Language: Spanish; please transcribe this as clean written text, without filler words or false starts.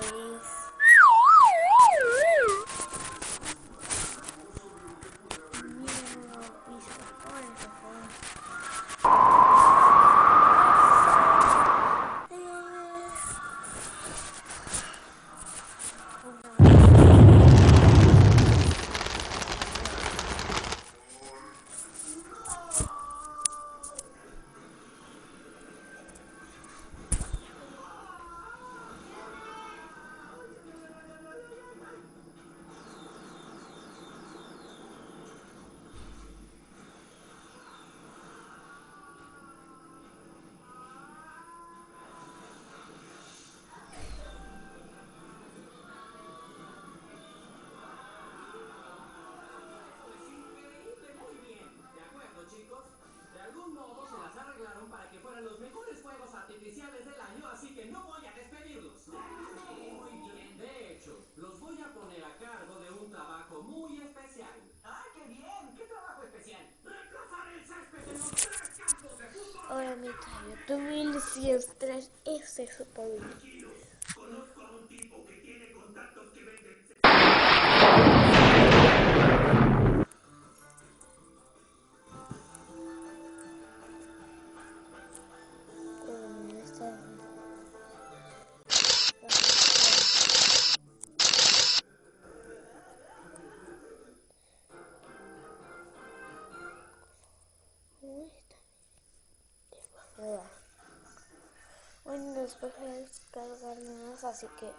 feliz. Hola amigos, yo 2103 es super bien. Conozco a un tipo que tiene contactos que venden. Bueno, después voy a descargar más, así que